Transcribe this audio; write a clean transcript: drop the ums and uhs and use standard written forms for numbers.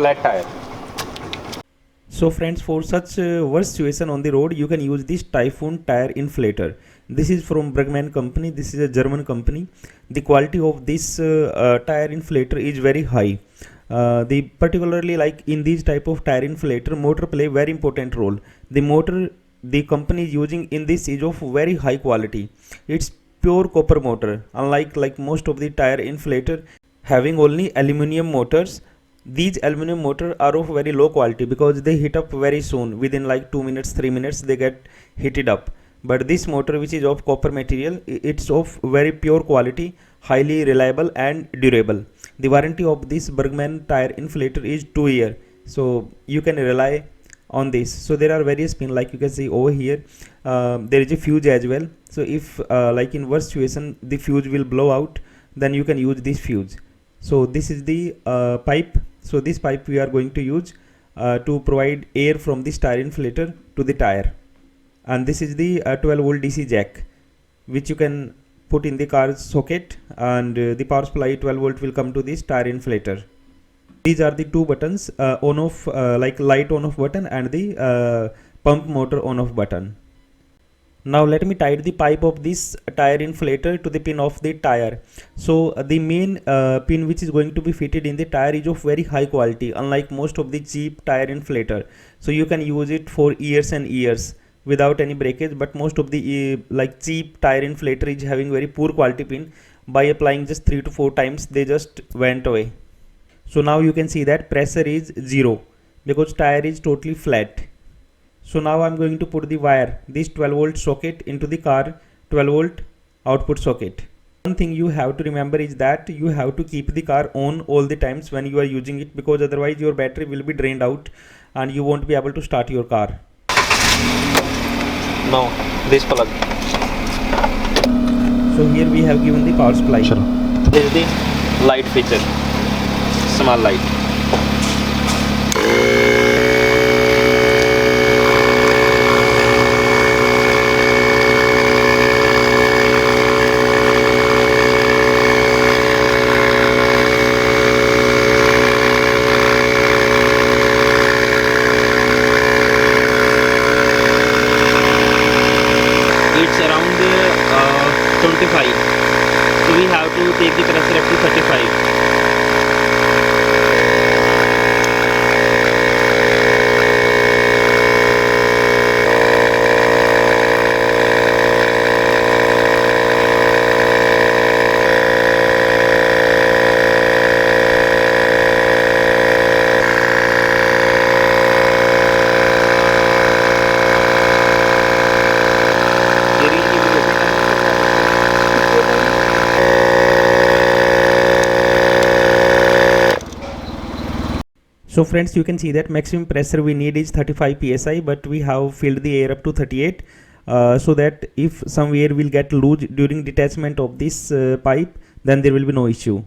flat tire. So friends, for such worst situation on the road, you can use this Typhoon tire inflator. This is from Bergmann company. This is a German company. The quality of this tire inflator is very high. The particularly like in these type of tire inflator, motor play very important role. The motor the company is using in this is of very high quality. It's pure copper motor, unlike like most of the tire inflator having only aluminum motors. These aluminum motors are of very low quality because they heat up very soon, within like 2 minutes 3 minutes they get heated up. But this motor, which is of copper material, it's of very pure quality, highly reliable and durable. The warranty of this Bergmann tire inflator is 2 years, so you can rely on this. So there are various pins, like you can see over here. There is a fuse as well, so if like in worst situation the fuse will blow out, then you can use this fuse. So this is the pipe. So this pipe we are going to use to provide air from this tire inflator to the tire. And this is the 12 volt DC jack, which you can put in the car's socket, and the power supply 12 volt will come to this tire inflator. These are the two buttons, on off, like light on off button and the pump motor on off button. Now let me tie the pipe of this tire inflator to the pin of the tire. So the main pin which is going to be fitted in the tire is of very high quality, unlike most of the cheap tire inflator. So you can use it for years and years without any breakage, but most of the like cheap tire inflator is having very poor quality pin. By applying just 3 to 4 times they just went away. So now you can see that pressure is 0 because tire is totally flat. So now I'm going to put the wire, this 12 volt socket, into the car 12 volt output socket. One thing you have to remember is that you have to keep the car on all the times when you are using it, because otherwise your battery will be drained out and you won't be able to start your car. Now this plug. So here we have given the power supply. Sure. This is the light feature, small light. It's around 25, so we have to take the pressure up to 35. So friends, you can see that maximum pressure we need is 35 psi, but we have filled the air up to 38, so that if some air will get loose during detachment of this pipe, then there will be no issue.